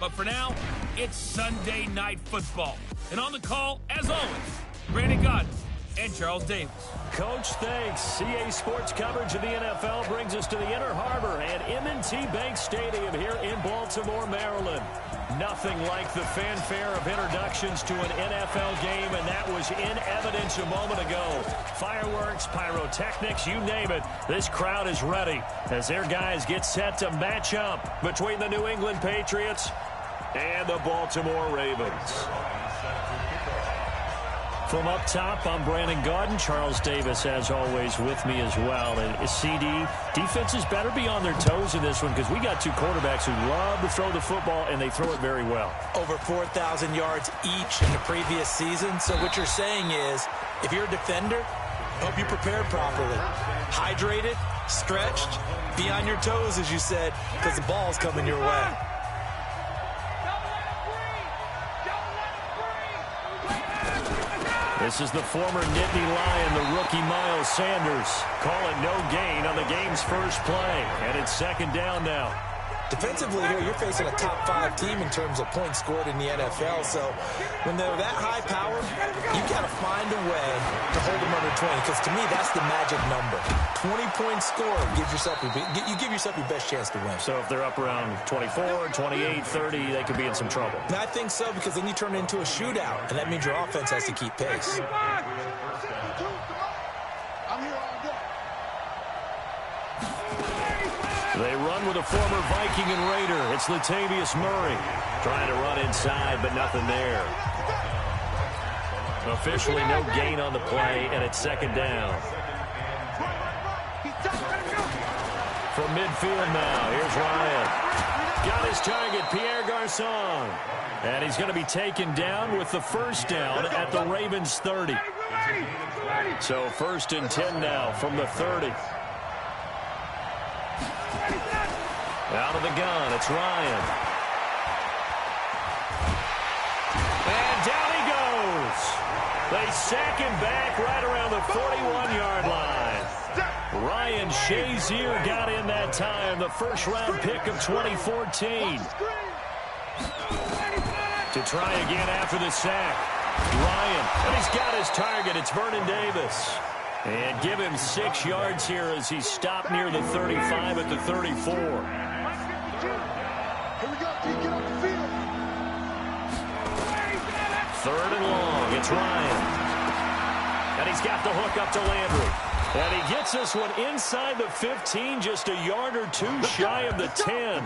But for now, it's Sunday Night Football. And on the call, as always, Brandon Gaudin and Charles Davis. Coach, thanks. CA Sports coverage of the NFL brings us to the Inner Harbor at M&T Bank Stadium here in Baltimore, Maryland. Nothing like the fanfare of introductions to an NFL game, and that was in evidence a moment ago. Fireworks, pyrotechnics, you name it. This crowd is ready as their guys get set to match up between the New England Patriots and the Baltimore Ravens. From up top, I'm Brandon Gaudin. Charles Davis, as always, with me as well. And CD, defenses better be on their toes in this one because we got two quarterbacks who love to throw the football, and they throw it very well. Over 4,000 yards each in the previous season. So what you're saying is, if you're a defender, hope you prepared properly. Hydrated, stretched, be on your toes, as you said, because the ball's coming your way. This is the former Nittany Lion, the rookie Miles Sanders. Call it no gain on the game's first play. And it's second down now. Defensively here, you're facing a top 5 team in terms of points scored in the NFL. So when they're that high powered, you got to find a way to hold them under 20. Because to me, that's the magic number. 20-point score gives yourself you give yourself your best chance to win. So if they're up around 24, 28, 30, they could be in some trouble. And I think so, because then you turn it into a shootout, and that means your offense has to keep pace. They run with a former Viking and Raider. It's Latavius Murray trying to run inside, but nothing there. Officially no gain on the play, and it's second down. From midfield now, here's Ryan. Got his target, Pierre Garçon. And he's going to be taken down with the first down at the Ravens 30. So first and 10 now from the 30. Out of the gun, it's Ryan. And down he goes. They sack him back right around the 41-yard line. Ryan Shazier got in that time, the first-round pick of 2014. To try again after the sack. Ryan, and he's got his target. It's Vernon Davis. And give him 6 yards here as he stopped near the 35 at the 34. Third and long, it's Ryan. And he's got the hook up to Landry. And he gets this one inside the 15, just a yard or two shy of the 10.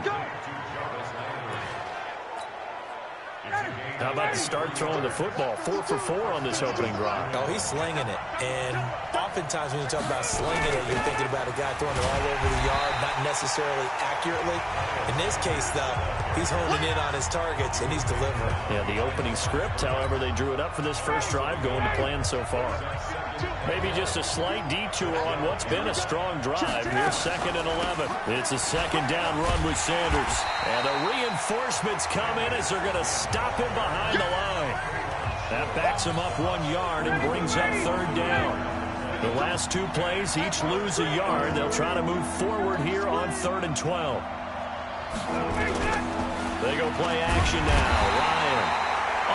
How about the start throwing the football? 4 for 4 on this opening drive. Oh, he's slinging it. And oftentimes when you talk about slinging it, you're thinking about a guy throwing it all over the yard, not necessarily accurately. In this case, though, he's honing in on his targets, and he's delivering. Yeah, the opening script, however, they drew it up for this first drive, going to plan so far. Maybe just a slight detour on what's been a strong drive. Here's second and 11. It's a second down run with Sanders. And the reinforcements come in as they're going to stop him behind the line. That backs him up 1 yard and brings up third down. The last 2 plays, each lose a yard. They'll try to move forward here on 3rd and 12. They go play action now. Ryan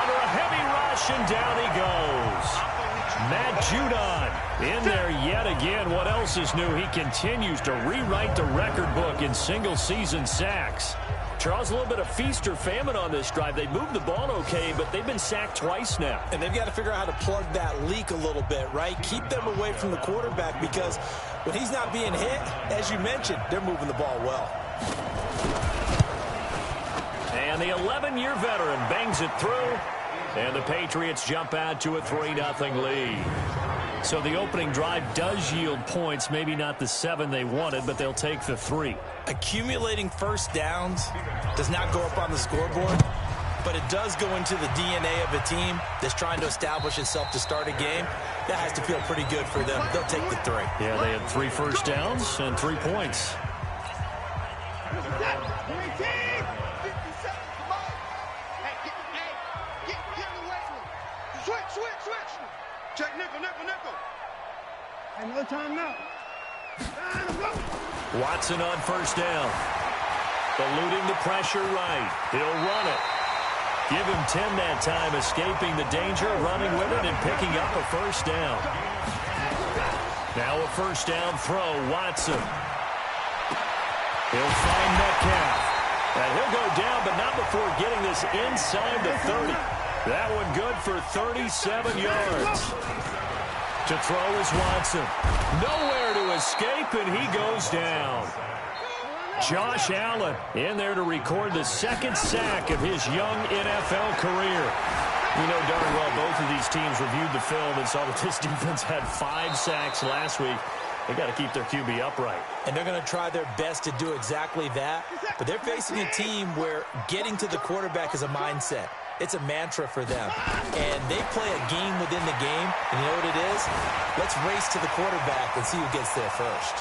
under a heavy rush, and down he goes. Matt Judon in there yet again. What else is new? He continues to rewrite the record book in single-season sacks. Charles, a little bit of feast or famine on this drive. They moved the ball okay, but they've been sacked twice now. And they've got to figure out how to plug that leak a little bit, right? Keep them away from the quarterback, because when he's not being hit, as you mentioned, they're moving the ball well. And the 11-year veteran bangs it through. And the Patriots jump out to a 3-0 lead. So the opening drive does yield points, maybe not the 7 they wanted, but they'll take the 3. Accumulating first downs does not go up on the scoreboard, but it does go into the DNA of a team that's trying to establish itself to start a game. That has to feel pretty good for them. They'll take the 3. Yeah, they had 3 first downs and 3 points. Check nickel. Another time now. Watson on first down. Eluding the pressure right. He'll run it. Give him 10 that time, escaping the danger, running with it, and picking up a first down. Now a first down throw, Watson. He'll find Metcalf. And he'll go down, but not before getting this inside the 30. That one good for 37 yards. To throw is Watson. Nowhere to escape, and he goes down. Josh Allen in there to record the second sack of his young NFL career. We know darn well both of these teams reviewed the film and saw that this defense had 5 sacks last week. They got to keep their QB upright. And they're going to try their best to do exactly that. But they're facing a team where getting to the quarterback is a mindset. It's a mantra for them. And they play a game within the game. And you know what it is? Let's race to the quarterback and see who gets there first.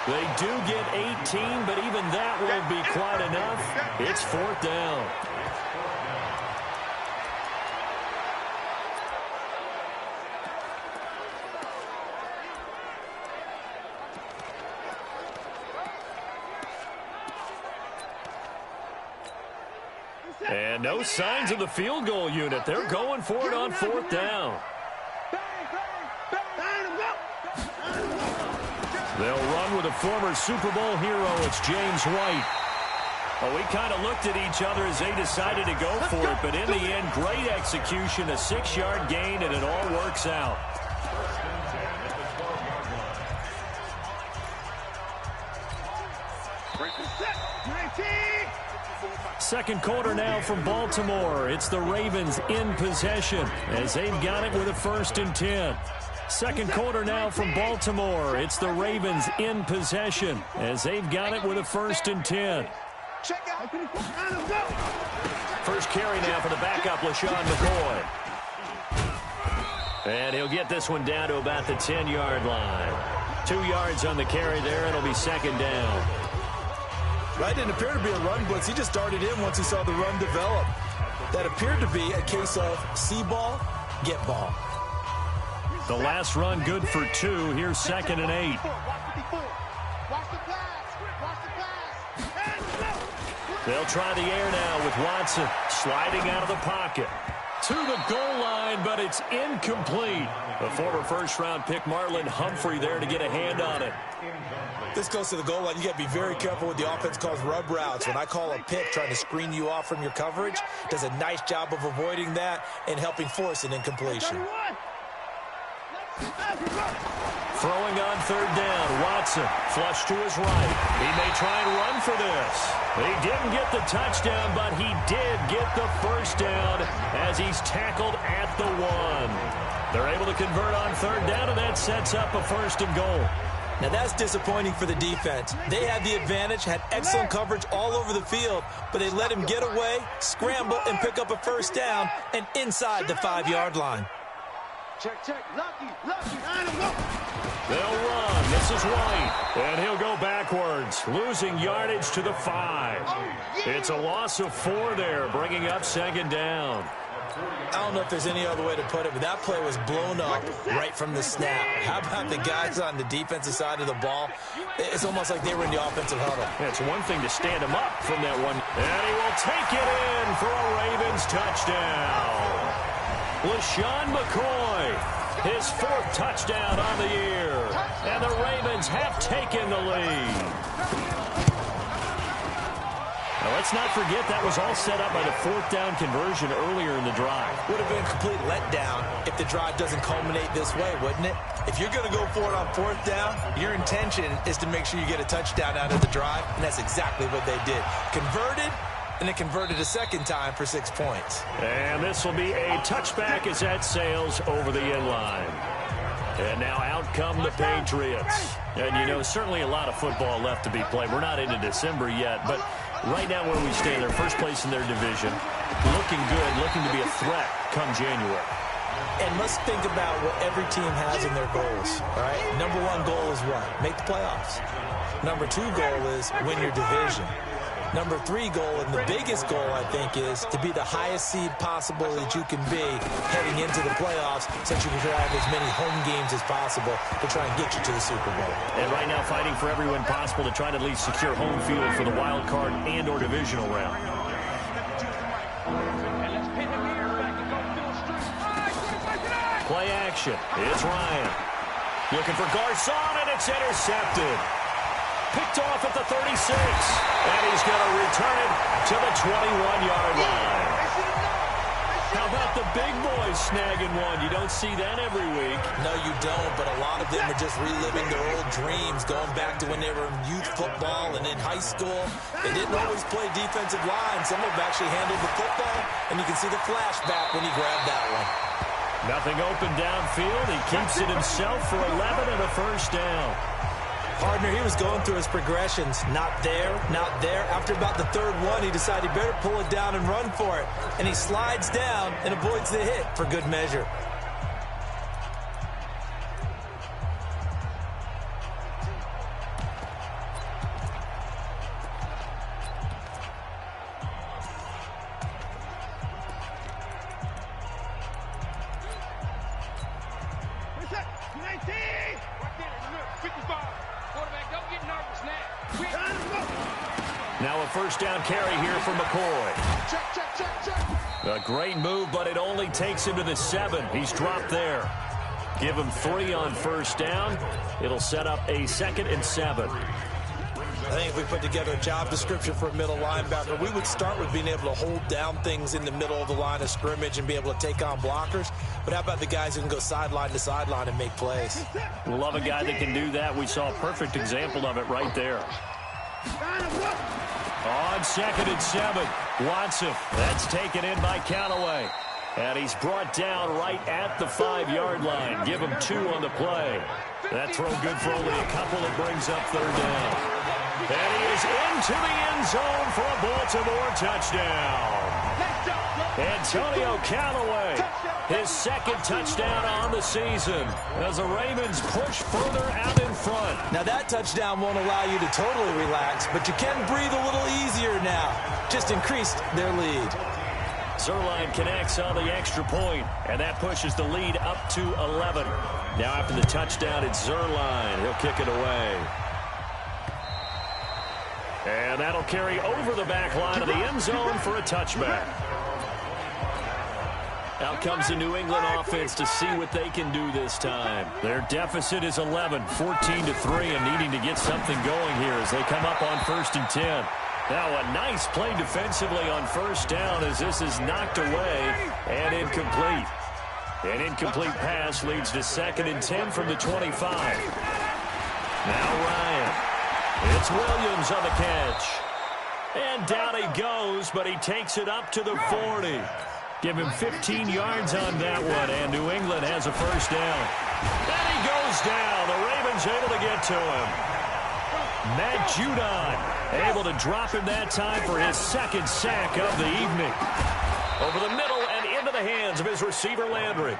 They do get 18, but even that won't be quite enough. It's 4th down. And no signs of the field goal unit. They're going for it on 4th down. They'll run with a former Super Bowl hero. It's James White. Well, we kind of looked at each other as they decided to go for it, but in the end, great execution, a 6-yard gain, and it all works out. Second quarter now from Baltimore. It's the Ravens in possession as they've got it with a 1st and 10. Second quarter now from Baltimore. It's the Ravens in possession as they've got it with a 1st and 10. First carry now for the backup, LaShawn McCoy. And he'll get this one down to about the 10-yard line. 2 yards on the carry there. It'll be 2nd down. Right, didn't appear to be a run blitz. He just darted in once he saw the run develop. That appeared to be a case of see ball, get ball. The last run good for 2. Here's 2nd and 8. They'll try the air now with Watson sliding out of the pocket. To the goal line, but it's incomplete. The former first-round pick Marlon Humphrey there to get a hand on it. This goes to the goal line. You got to be very careful with the offense calls rub routes. When I call a pick trying to screen you off from your coverage, does a nice job of avoiding that and helping force an incompletion. Throwing on 3rd down, Watson flush to his right. He may try and run for this. He didn't get the touchdown, but he did get the first down as he's tackled at the 1. They're able to convert on 3rd down, and that sets up a 1st and goal. Now that's disappointing for the defense. They had the advantage, had excellent coverage all over the field, but they let him get away, scramble, and pick up a 1st down and inside the 5-yard line. Check, lucky, They'll run. This is White, and he'll go backwards, losing yardage to the 5. It's a loss of 4 there, bringing up 2nd down. I don't know if there's any other way to put it, but that play was blown up right from the snap. How about the guys on the defensive side of the ball? It's almost like they were in the offensive huddle. Yeah, it's one thing to stand him up from that one. And he will take it in for a Ravens touchdown. LaShawn McCoy, his 4th touchdown on the year. And the Ravens have taken the lead. Now, let's not forget that was all set up by the 4th down conversion earlier in the drive. Would have been a complete letdown if the drive doesn't culminate this way, wouldn't it? If you're going to go for it on 4th down, your intention is to make sure you get a touchdown out of the drive, and that's exactly what they did. Converted, and it converted a 2nd time for 6 points. And this will be a touchback as that sails over the end line. And now out come the Patriots. And, you know, certainly a lot of football left to be played. We're not into December yet, but right now where we stand, they're first place in their division. Looking good, looking to be a threat come January. And let's think about what every team has in their goals, all right? Number 1 goal is what? Make the playoffs. Number 2 goal is win your division. Number 3 goal, and the biggest goal, I think, is to be the highest seed possible that you can be heading into the playoffs, so that you can have as many home games as possible to try and get you to the Super Bowl. And right now fighting for every win possible to try to at least secure home field for the wild card and or divisional round. Play action. It's Ryan. Looking for Garcon, and it's intercepted. Picked off at the 36. And he's going to return it to the 21-yard line. How about the big boys snagging one? You don't see that every week. No, you don't, but a lot of them are just reliving their old dreams, going back to when they were in youth football and in high school. They didn't always play defensive line. Some of them actually handled the football, and you can see the flashback when he grabbed that one. Nothing open downfield. He keeps it himself for 11 and a first down. Partner, he was going through his progressions. Not there, not there. After about the third one, he decided he better pull it down and run for it. And he slides down and avoids the hit for good measure. Now a first down carry here for McCoy. A great move, but it only takes him to the 7. He's dropped there. Give him 3 on first down. It'll set up a 2nd and 7. I think if we put together a job description for a middle linebacker, we would start with being able to hold down things in the middle of the line of scrimmage and be able to take on blockers. But how about the guys who can go sideline to sideline and make plays? We'll love a guy that can do that. We saw a perfect example of it right there. On 2nd and 7, Watson. That's taken in by Callaway. And he's brought down right at the 5-yard line. Give him 2 on the play. That throw good for only a couple. It brings up 3rd down. And he is into the end zone for a Baltimore touchdown. Antonio Callaway, his 2nd touchdown on the season as the Ravens push further out in front. Now that touchdown won't allow you to totally relax, but you can breathe a little easier now. Just increased their lead. Zuerlein connects on the extra point, and that pushes the lead up to 11. Now after the touchdown, it's Zuerlein. He'll kick it away. And that'll carry over the back line of the end zone for a touchback. Out comes the New England offense to see what they can do this time. Their deficit is 11, 14-3, and needing to get something going here as they come up on 1st and 10. Now a nice play defensively on first down as this is knocked away and incomplete. An incomplete pass leads to 2nd and 10 from the 25. Now Ryan. It's Williams on the catch. And down he goes, but he takes it up to the 40. Give him 15 yards on that one, and New England has a first down. And he goes down. The Ravens able to get to him. Matt Judon able to drop him that time for his 2nd sack of the evening. Over the middle and into the hands of his receiver Landry.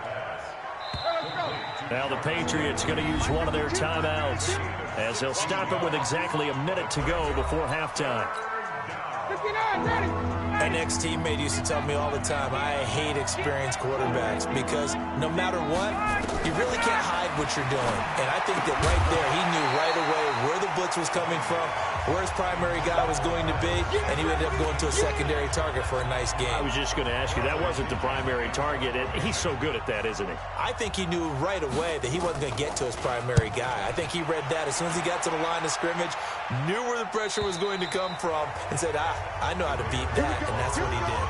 Now the Patriots going to use one of their timeouts as they'll stop it with exactly a minute to go before halftime. An ex-teammate used to tell me all the time, I hate experienced quarterbacks because no matter what, you really can't hide what you're doing. And I think that right there, he knew right away where the blitz was coming from, where his primary guy was going to be, and he ended up going to a secondary target for a nice game. I was just going to ask you, that wasn't the primary target, and he's so good at that, isn't he? I think he knew right away that he wasn't going to get to his primary guy. I think he read that as soon as he got to the line of scrimmage, knew where the pressure was going to come from, and said, I know how to beat that, and that's what he did.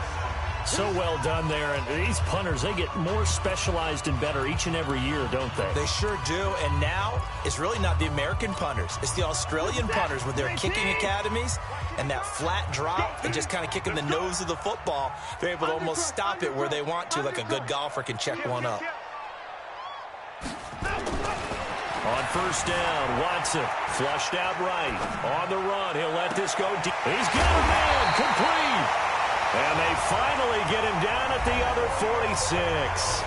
So well done there, and these punters, they get more specialized and better each and every year, don't they? They sure do, and now it's really not the American punters. It's the Australian punters with their kicking academies and that flat drop and just kind of kicking the nose of the football. They're able to almost stop it where they want to, like a good golfer can check one up. On first down, Watson flushed out right. On the run, he'll let this go deep. He's got a man, complete. And they finally get him down at the other 46.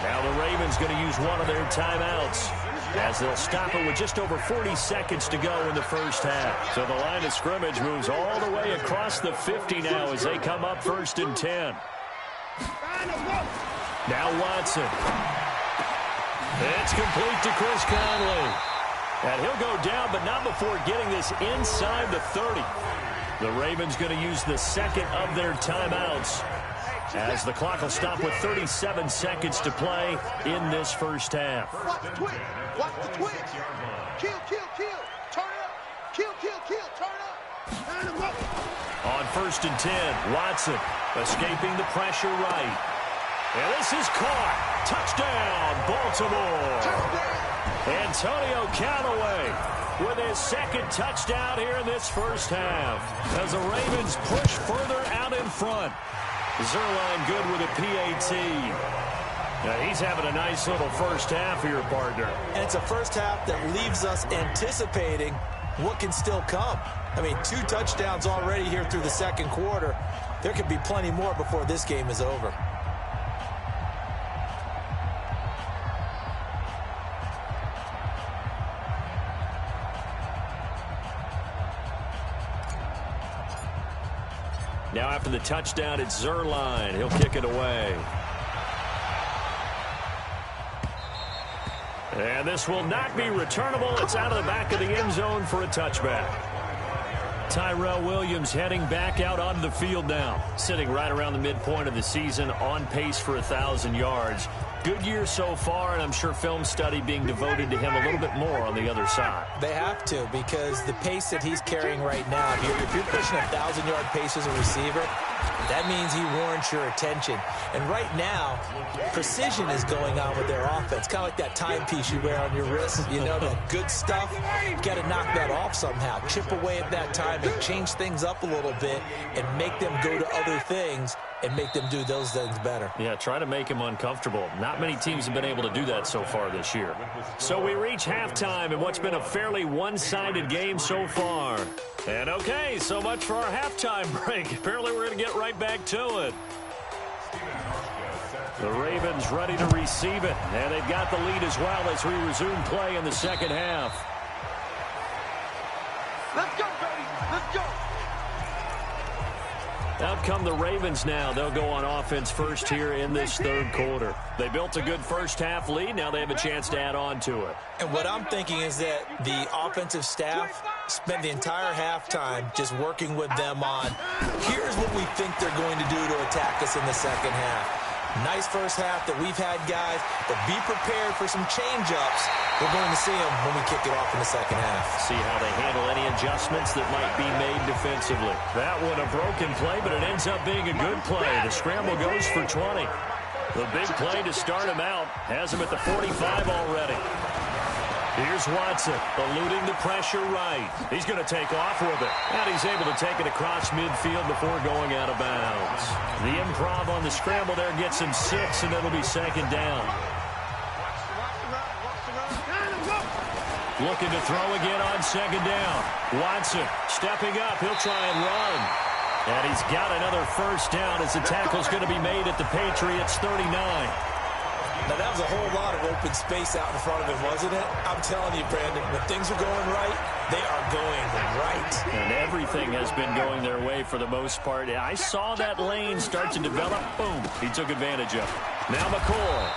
Now the Ravens going to use one of their timeouts. as they'll stop it with just over 40 seconds to go in the first half. So the line of scrimmage moves all the way across the 50 now as they come up 1st and 10. Now Watson. It's complete to Chris Conley. And he'll go down, but not before getting this inside the 30. The Ravens going to use the second of their timeouts as the clock will stop with 37 seconds to play in this first half. Watch the twitch. Watch the twitch. Kill, kill, kill. Turn it up. Kill, kill, kill. Turn it up. Turn him up. On 1st and 10, Watson escaping the pressure right. And this is caught. Touchdown, Baltimore. Antonio Callaway with his second touchdown here in this first half as the Ravens push further out in front. Zerline good with a PAT. Now he's having a nice little first half here, partner. And it's a first half that leaves us anticipating what can still come. I mean, 2 touchdowns already here through the second quarter. There could be plenty more before this game is over. Now after the touchdown, it's Zerline. He'll kick it away. And this will not be returnable. It's out of the back of the end zone for a touchback. Tyrell Williams heading back out onto the field now. Sitting right around the midpoint of the season, on pace for 1,000 yards. Good year so far, and I'm sure film study being devoted to him a little bit more on the other side. They have to, because the pace that he's carrying right now, if you're pushing 1,000-yard pace as a receiver, that means he warrants your attention. And right now, precision is going on with their offense. Kind of like that timepiece you wear on your wrist. You know, that good stuff. You got to knock that off somehow. Chip away at that time and change things up a little bit and make them go to other things and make them do those things better. Yeah, try to make him uncomfortable. Not many teams have been able to do that so far this year. So we reach halftime in what's been a fairly one-sided game so far. And okay, so much for our halftime break. Apparently we're going to get right back to it. The Ravens ready to receive it, and they've got the lead as well as we resume play in the second half. Let's go, baby. Let's go. Out come the Ravens now. They'll go on offense first here in this third quarter. They built a good first half lead. Now they have a chance to add on to it. And what I'm thinking is that the offensive staff spent the entire halftime just working with them on, here's what we think they're going to do to attack us in the second half. Nice first half that we've had, guys, but be prepared for some change-ups. We're going to see them when we kick it off in the second half. See how they handle any adjustments that might be made defensively. That one a broken play, but it ends up being a good play. The scramble goes for 20. The big play to start him out has him at the 45 already. Here's Watson, eluding the pressure right. He's going to take off with it. And he's able to take it across midfield before going out of bounds. The improv on the scramble there gets him 6, and it'll be second down. Looking to throw again on second down. Watson stepping up. He'll try and run. And he's got another first down as the tackle's going to be made at the Patriots' 39. Now, that was a whole lot of open space out in front of him, wasn't it? I'm telling you, Brandon, when things are going right, they are going right. And everything has been going their way for the most part. I saw that lane start to develop. Boom. He took advantage of it. Now McCoy.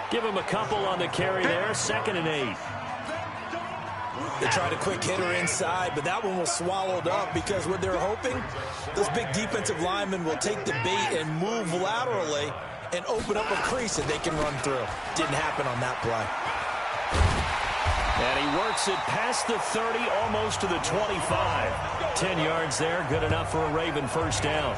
Give him a couple on the carry there. 2nd and 8. They tried a quick hitter inside, but that one was swallowed up because what they're hoping, those big defensive linemen will take the bait and move laterally and open up a crease that they can run through. Didn't happen on that play. And he works it past the 30, almost to the 25. 10 yards there, good enough for a Raven first down.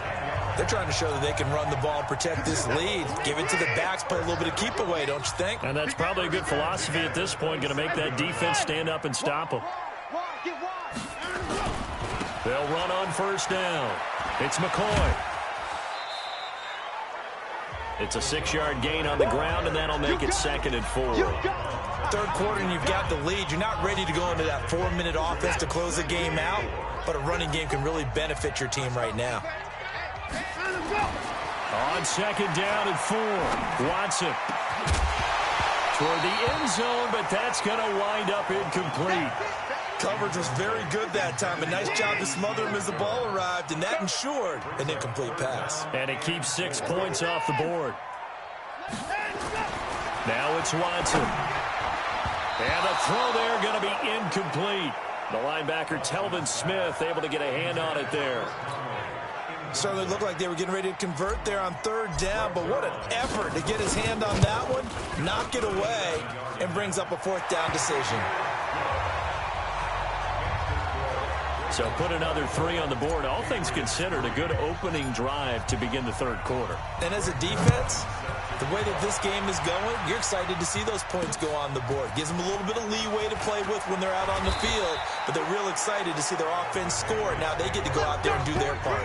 They're trying to show that they can run the ball and protect this lead. Give it to the backs, play a little bit of keep away, don't you think? And that's probably a good philosophy at this point, going to make that defense stand up and stop them. They'll run on first down. It's McCoy. It's a 6-yard gain on the ground, and that'll make it 2nd and 4. Third quarter, and you've got the lead. You're not ready to go into that 4-minute offense to close the game out, but a running game can really benefit your team right now. On 2nd down and 4, Watson. toward the end zone, but that's going to wind up incomplete. Coverage was very good that time. A nice job to smother him as the ball arrived, and that ensured an incomplete pass. And it keeps 6 points off the board. Now it's Watson. And the throw there going to be incomplete. The linebacker, Telvin Smith, able to get a hand on it there. Certainly looked like they were getting ready to convert there on 3rd down, but what an effort to get his hand on that one, knock it away, and brings up a 4th down decision. So put another 3 on the board. All things considered, a good opening drive to begin the 3rd quarter. And as a defense, the way that this game is going, you're excited to see those points go on the board. Gives them a little bit of leeway to play with when they're out on the field, but they're real excited to see their offense score. Now they get to go out there and do their part.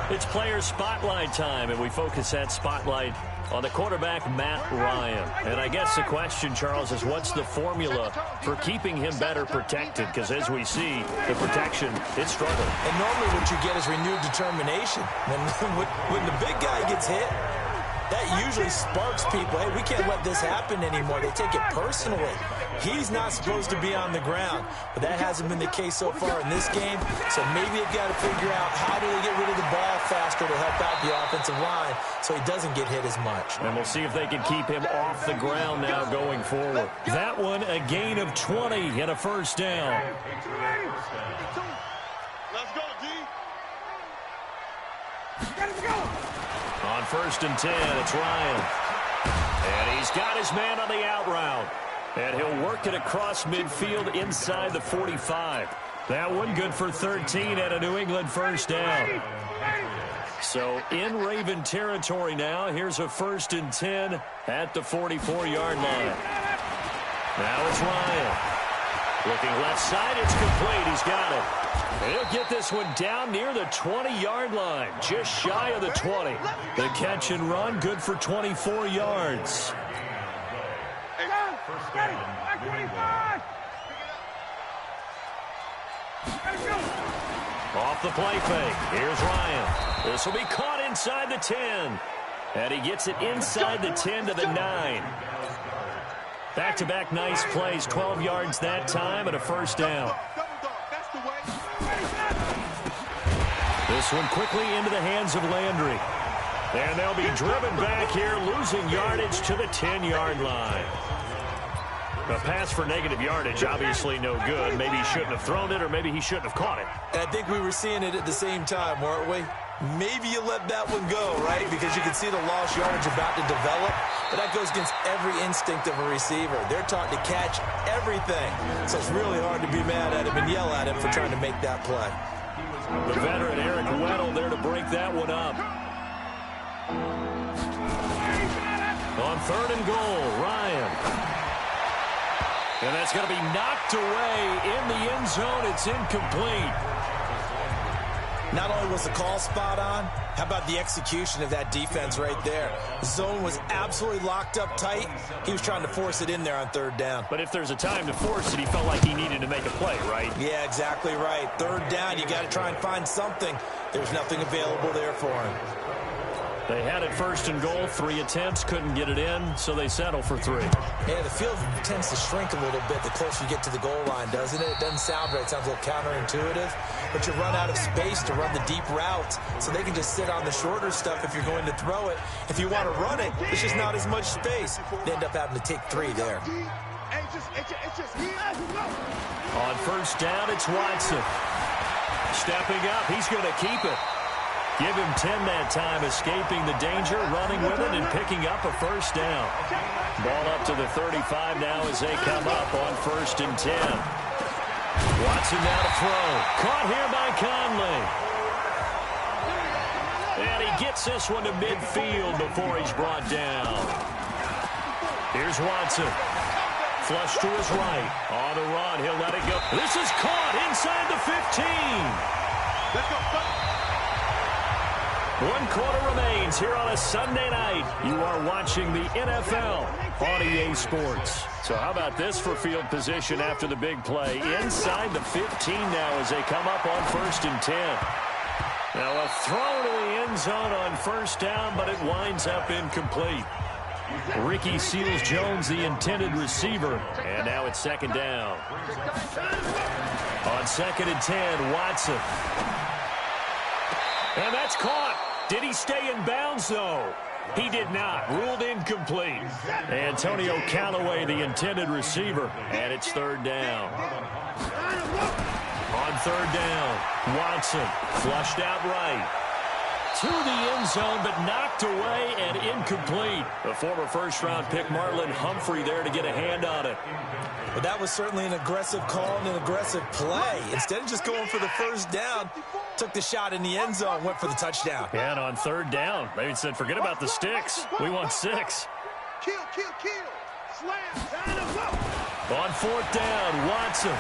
It's player spotlight time, and we focus that spotlight on the quarterback, Matt Ryan. And I guess the question, Charles, is what's the formula for keeping him better protected? Because as we see, the protection, it's struggling. And normally what you get is renewed determination. When the big guy gets hit, that usually sparks people. Hey, we can't let this happen anymore. They take it personally. He's not supposed to be on the ground, but that hasn't been the case so far in this game. So maybe they've got to figure out how do they get rid of the ball faster to help out the offensive line so he doesn't get hit as much. And we'll see if they can keep him off the ground now going forward. That one, a gain of 20 and a 1st down. Let's go, D. On 1st and 10, it's Ryan. And he's got his man on the out route. And he'll work it across midfield inside the 45. That one good for 13 and a New England 1st down. So in Raven territory now. Here's a 1st and 10 at the 44-yard line. Now it's Ryan. Looking left side, it's complete. He's got it. And he'll get this one down near the 20-yard line, just shy of the 20. The catch and run, good for 24 yards. Off the play fake. Here's Ryan. This will be caught inside the 10. And he gets it inside the 10 to the 9. Back-to-back nice plays, 12 yards that time and a 1st down. This one quickly into the hands of Landry. And they'll be driven back here, losing yardage to the 10-yard line. A pass for negative yardage, obviously no good. Maybe he shouldn't have thrown it, or maybe he shouldn't have caught it. And I think we were seeing it at the same time, weren't we? Maybe you let that one go, right? Because you can see the lost yardage about to develop. But that goes against every instinct of a receiver. They're taught to catch everything. So it's really hard to be mad at him and yell at him for trying to make that play. The veteran Eric Weddle there to break that one up. On 3rd and goal, Ryan. And that's going to be knocked away in the end zone. It's incomplete. Not only was the call spot on, how about the execution of that defense right there? The zone was absolutely locked up tight. He was trying to force it in there on 3rd down. But if there's a time to force it, he felt like he needed to make a play, right? Yeah, exactly right. 3rd down, you got to try and find something. There's nothing available there for him. They had it 1st and goal, 3 attempts, couldn't get it in, so they settle for 3. Yeah, the field tends to shrink a little bit the closer you get to the goal line, doesn't it? It doesn't sound right. It sounds a little counterintuitive. But you run out of space to run the deep routes, so they can just sit on the shorter stuff if you're going to throw it. If you want to run it, there's just not as much space. They end up having to take 3 there. On 1st down, it's Watson. Stepping up, he's going to keep it. Give him 10 that time, escaping the danger, running with it, and picking up a 1st down. Ball up to the 35 now as they come up on 1st and 10. Watson now to throw. Caught here by Conley. And he gets this one to midfield before he's brought down. Here's Watson. Flush to his right. On the run, he'll let it go. This is caught inside the 15. Let's go. 1 quarter remains here on a Sunday night. You are watching the NFL on EA Sports. So how about this for field position after the big play? Inside the 15 now as they come up on 1st and 10. Now a throw to the end zone on 1st down, but it winds up incomplete. Ricky Seals-Jones, the intended receiver. And now it's second down. On 2nd and 10, Watson. And that's caught. Did he stay in bounds, though? He did not. Ruled incomplete. Antonio Callaway, the intended receiver. And it's 3rd down. On 3rd down, Watson flushed out right. To the end zone, but knocked away and incomplete. The former first-round pick, Marlon Humphrey, there to get a hand on it. But that was certainly an aggressive call and an aggressive play. Instead of just going for the first down, took the shot in the end zone, went for the touchdown. And on 3rd down, they said, forget about the sticks. We want 6. Kill, kill, kill. Slam, On 4th down, Watson.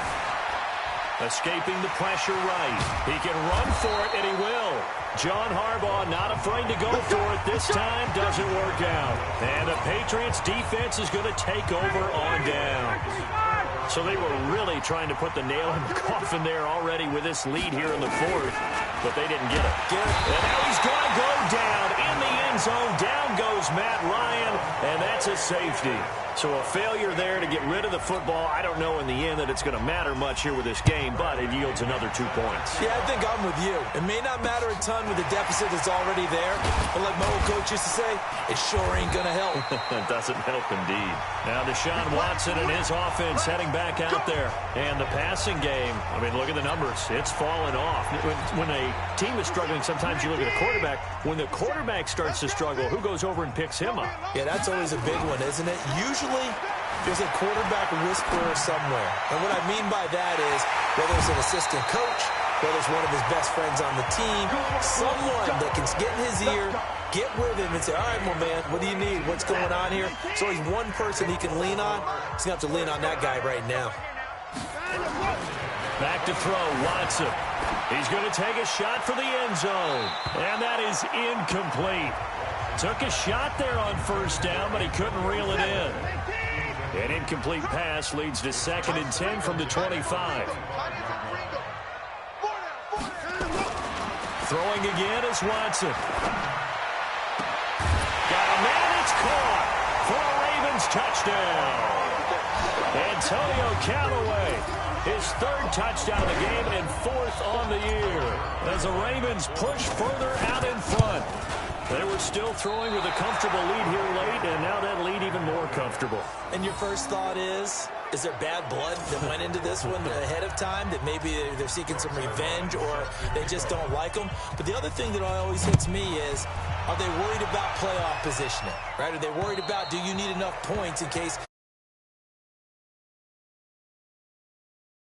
Escaping the pressure right. He can run for it, and he will. John Harbaugh not afraid to go for it. This time doesn't work out. And the Patriots defense is going to take over on down. So they were really trying to put the nail in the coffin there already with this lead here in the 4th, but they didn't get it. And now he's going to go down in the end zone. Down goes Matt Ryan, and that's a safety. So a failure there to get rid of the football. I don't know in the end that it's going to matter much here with this game, but it yields another 2 points. Yeah, I think I'm with you. It may not matter a ton with the deficit that's already there, but like my old coach used to say, it sure ain't going to help. It doesn't help indeed. Now Deshaun Watson and his offense heading back out there. And the passing game, I mean, look at the numbers. It's fallen off. When a team is struggling, sometimes you look at a quarterback. When the quarterback starts to struggle, who goes over and picks him up? Yeah, that's always a big one, isn't it? Usually, there's a quarterback whisperer somewhere. And what I mean by that is, whether it's an assistant coach, whether it's one of his best friends on the team, someone that can get in his ear, get with him and say, all right, well, man, what do you need? What's going on here? So he's one person he can lean on. He's going to have to lean on that guy right now. Back to throw, Watson. He's going to take a shot for the end zone. And that is incomplete. Took a shot there on 1st down, but he couldn't reel it in. An incomplete pass leads to 2nd and 10 from the 25. Throwing again is Watson. Got a man, it's caught for a Ravens touchdown. Antonio Callaway, his 3rd touchdown of the game and 4th on the year. As the Ravens push further out in front. They were still throwing with a comfortable lead here late, and now that lead even more comfortable. And your first thought is there bad blood that went into this one ahead of time, that maybe they're seeking some revenge or they just don't like them? But the other thing that always hits me is, are they worried about playoff positioning, right? Are they worried about, do you need enough points in case...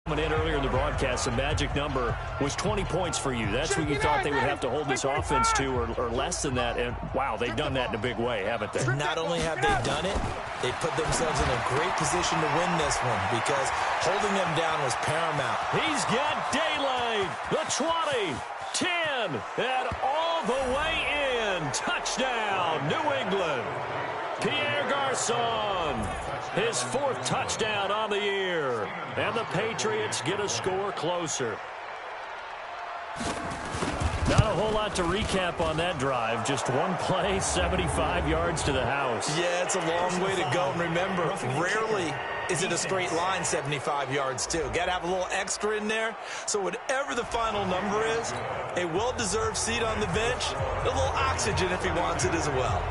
In earlier in the broadcast, the magic number was 20 points for you. That's what you thought they would have to hold this offense to, or less than that. And, wow, they've done that in a big way, haven't they? Not only have they done it, they put themselves in a great position to win this one because holding them down was paramount. He's got daylight. The 20, 10, and all the way in. Touchdown, New England. Pierre Garçon, his 4th touchdown on the year. And the Patriots get a score closer. Not a whole lot to recap on that drive. Just one play, 75 yards to the house. Yeah, it's a long way to go. And remember, rarely is it a straight line 75 yards, too. Got to have a little extra in there. So whatever the final number is, a well-deserved seat on the bench, a little oxygen if he wants it as well.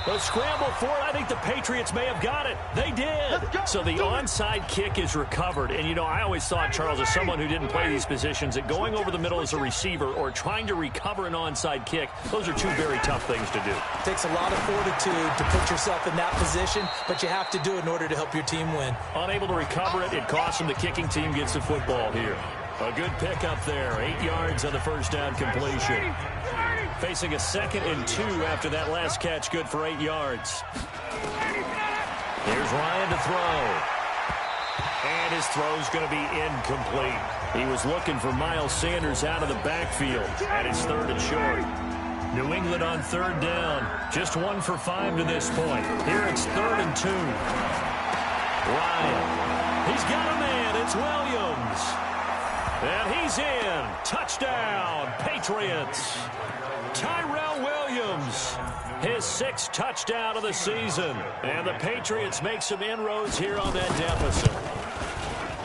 The scramble for it, I think the Patriots may have got it. They did. So the onside kick is recovered. And, you know, I always thought, Charles, as someone who didn't play these positions, that going over the middle as a receiver or trying to recover an onside kick, those are 2 very tough things to do. It takes a lot of fortitude to put yourself in that position, but you have to do it in order to help your team win. Unable to recover it, it costs them. The kicking team gets the football here. A good pickup there. 8 yards on the 1st down completion. Facing a 2nd and 2 after that last catch, good for 8 yards. Here's Ryan to throw. And his throw's going to be incomplete. He was looking for Miles Sanders out of the backfield, and it's 3rd and short. New England on 3rd down. Just 1 for 5 to this point. Here it's 3rd and 2. Ryan. He's got a man. It's Williams. And he's in. Touchdown, Patriots. Tyrell Williams, his 6th touchdown of the season. And the Patriots make some inroads here on that deficit.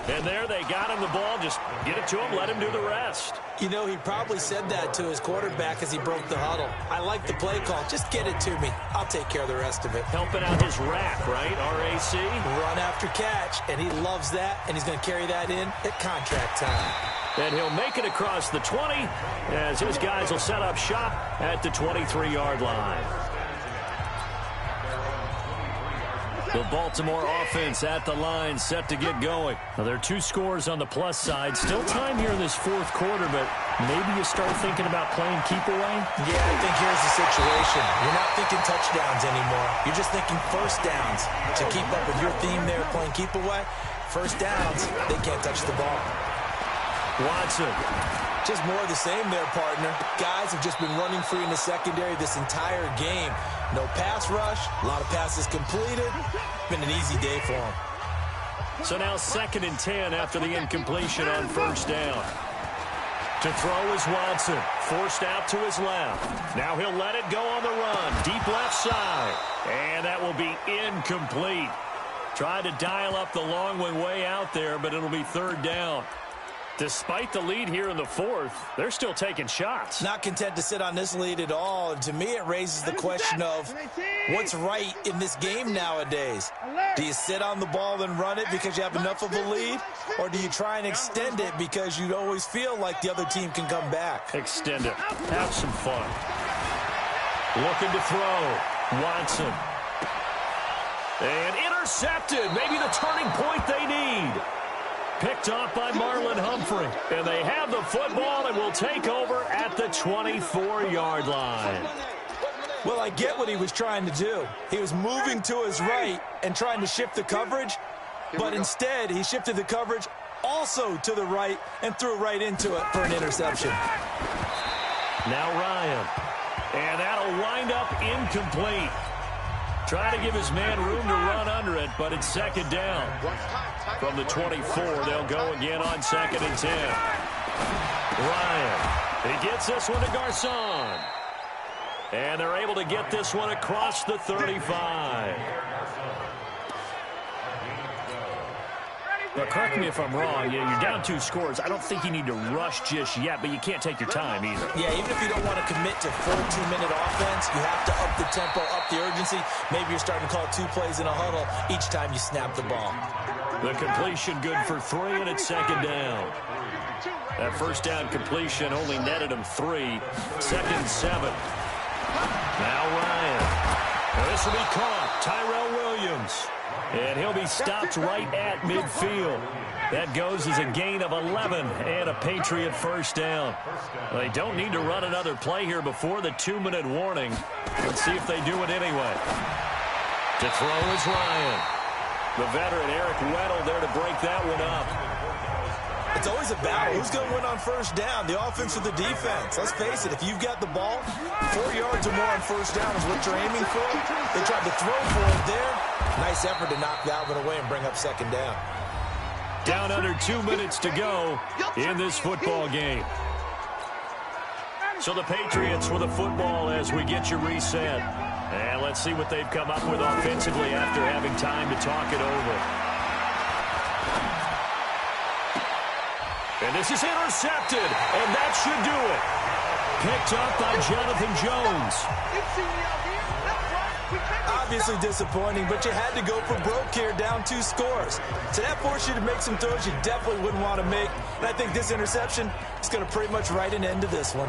And there they got him the ball. Just get it to him, let him do the rest. You know, he probably said that to his quarterback as he broke the huddle. I like the play call. Just get it to me. I'll take care of the rest of it. Helping out his rack, right? RAC. Run after catch, and he loves that, and he's going to carry that in at contract time. And he'll make it across the 20 as his guys will set up shop at the 23-yard line. The Baltimore offense at the line, set to get going. Now, there are 2 scores on the plus side. Still time here in this 4th quarter, but maybe you start thinking about playing keep away? Yeah, I think here's the situation. You're not thinking touchdowns anymore. You're just thinking first downs. To keep up with your theme there, playing keep away, first downs, they can't touch the ball. Watson. Just more of the same there, partner. Guys have just been running free in the secondary this entire game. No pass rush, a lot of passes completed. Been an easy day for him. So now 2nd and 10 after the incompletion on first down. To throw is Watson. Forced out to his left. Now he'll let it go on the run. Deep left side. And that will be incomplete. Tried to dial up the long one way out there, but it'll be 3rd down. Despite the lead here in the 4th, they're still taking shots. Not content to sit on this lead at all. And to me, it raises the question of what's right in this game nowadays. Do you sit on the ball and run it because you have enough of a lead? Or do you try and extend it because you always feel like the other team can come back? Extend it. Have some fun. Looking to throw. Watson. And intercepted. Maybe the turning point they need. Picked off by Marlon Humphrey. And they have the football and will take over at the 24-yard line. Well, I get what he was trying to do. He was moving to his right and trying to shift the coverage, but instead he shifted the coverage also to the right and threw right into it for an interception. Now Ryan. And that'll wind up incomplete. Try to give his man room to run under it, but it's 2nd down. From the 24, they'll go again on 2nd and 10. Ryan, he gets this one to Garcon. And they're able to get this one across the 35. But correct me if I'm wrong, you're down 2 scores. I don't think you need to rush just yet, but you can't take your time either. Yeah, even if you don't want to commit to full 2-minute offense, you have to up the tempo, up the urgency. Maybe you're starting to call 2 plays in a huddle each time you snap the ball. The completion good for 3, and it's 2nd down. That first down completion only netted him 3. 2nd and 7. Now Ryan. Now this will be caught. Tyrell Williams. And he'll be stopped right at midfield. That goes as a gain of 11 and a Patriot first down. Well, they don't need to run another play here before the 2-minute warning. Let's see if they do it anyway. To throw is Ryan. The veteran Eric Weddle there to break that one up. It's always a battle. Who's going to win on first down? The offense or the defense? Let's face it, if you've got the ball, 4 yards or more on first down is what you're aiming for. They tried to throw for it there. Nice effort to knock that one away and bring up 2nd down. Down under 2 minutes to go in this football game. So the Patriots with the football as we get you reset. And let's see what they've come up with offensively after having time to talk it over. And this is intercepted, and that should do it. Picked up by Jonathan Jones. Obviously disappointing, but you had to go for broke here, down 2 scores. So that forced you to make some throws you definitely wouldn't want to make. And I think this interception is going to pretty much write an end to this one.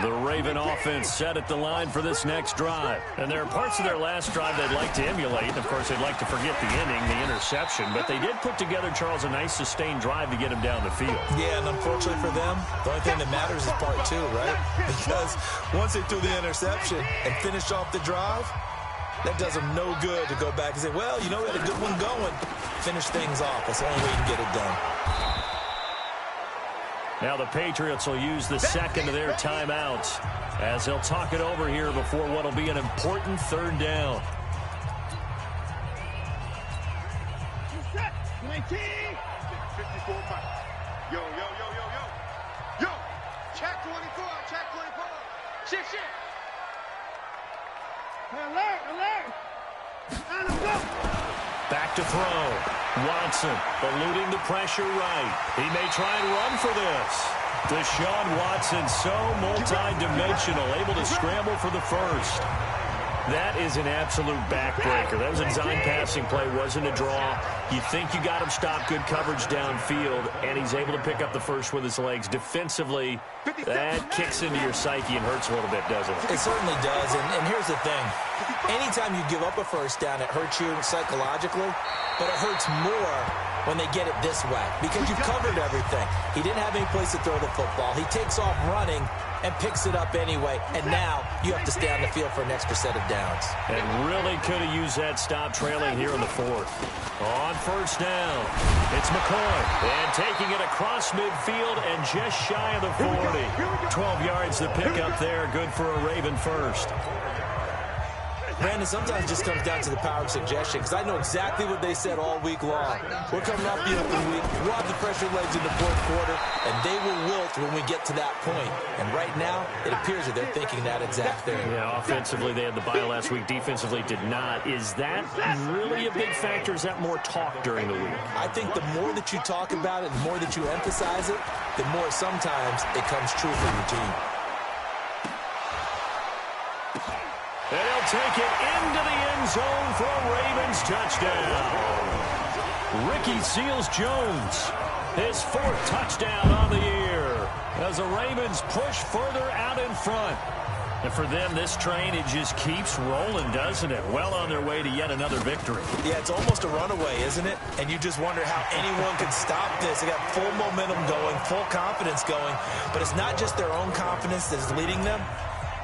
The Raven offense set at the line for this next drive. And there are parts of their last drive they'd like to emulate. Of course, they'd like to forget the ending, the interception. But they did put together, Charles, a nice sustained drive to get him down the field. Yeah, and unfortunately for them, the only thing that matters is part 2, right? Because once they threw the interception and finished off the drive, that does them no good to go back and say, well, you know, we had a good one going. Finish things off. That's the only way you can get it done. Now the Patriots will use the second of their timeouts as they'll talk it over here before what will be an important 3rd down. 54 miles. Yo. Yo. Check 24. Check 24. Shit. Alert. Back to throw. Watson eluding the pressure right. He may try and run for this. Deshaun Watson, so multi-dimensional, able to scramble for the first. That is an absolute backbreaker. That was a design passing play, wasn't a draw. You think you got him stopped, good coverage downfield, and he's able to pick up the first with his legs. Defensively, that kicks into your psyche and hurts a little bit, doesn't it? It certainly does, and here's the thing. Anytime you give up a first down, it hurts you psychologically, but it hurts more when they get it this way because you've covered everything. He didn't have any place to throw the football. He takes off running and picks it up anyway, and now you have to stay on the field for an extra set of downs. And really could have used that stop trailing here in the fourth. On first down, it's McCoy, and taking it across midfield and just shy of the 40. 12 yards to pick up there, good for a Raven first. Brandon, sometimes it just comes down to the power of suggestion, because I know exactly what they said all week long. We're coming off the open week. We'll have the pressure legs in the fourth quarter, and they will wilt when we get to that point. And right now, it appears that they're thinking that exact thing. Yeah, offensively, they had the bye last week. Defensively, did not. Is that really a big factor? Is that more talk during the week? I think the more that you talk about it, the more that you emphasize it, the more sometimes it comes true for your team. And he'll take it into the end zone for a Ravens touchdown. Ricky Seals-Jones, his fourth touchdown on the year as the Ravens push further out in front. And for them, this train, it just keeps rolling, doesn't it? Well on their way to yet another victory. Yeah, it's almost a runaway, isn't it? And you just wonder how anyone can stop this. They got full momentum going, full confidence going. But it's not just their own confidence that is leading them.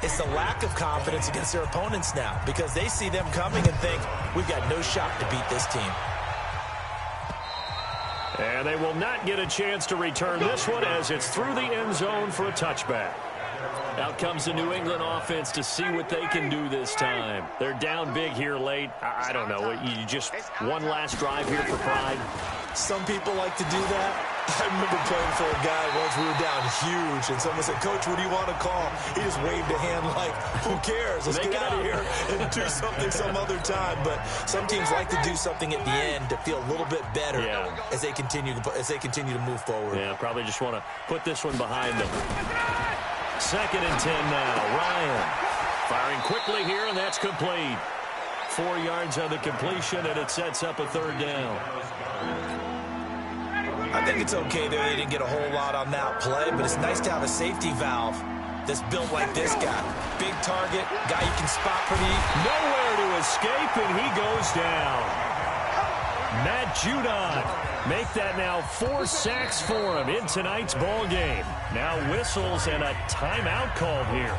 It's the lack of confidence against their opponents now because they see them coming and think, we've got no shot to beat this team. And they will not get a chance to return this one as it's through the end zone for a touchback. Out comes the New England offense to see what they can do this time. They're down big here late. I don't know. You just one last drive here for pride. Some people like to do that. I remember playing for a guy once. We were down huge, and someone said, Coach, what do you want to call? He just waved a hand like, who cares? Let's get out of here and do something some other time. But some teams like to do something at the end to feel a little bit better as they continue to move forward. Yeah, probably just want to put this one behind them. 2nd and 10 now. Ryan firing quickly here, and that's complete. 4 yards on the completion, and it sets up a third down. I think it's okay that they didn't get a whole lot on that play, but it's nice to have a safety valve that's built like this guy. Big target, guy you can spot pretty. Nowhere to escape, and he goes down. Matt Judon make that now 4 sacks for him in tonight's ball game. Now whistles and a timeout called here.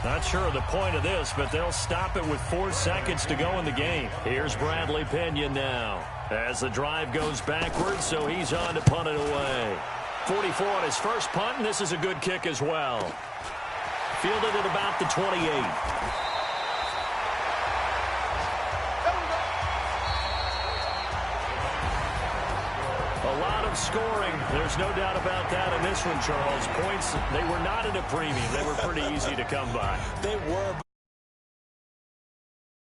Not sure of the point of this, but they'll stop it with 4 seconds to go in the game. Here's Bradley Pena now as the drive goes backwards, so he's on to punt it away. 44 on his first punt, and this is a good kick as well. Fielded at about the 28. A lot of scoring. There's no doubt about that in this one, Charles. Points, they were not at a premium. They were pretty easy to come by. They were,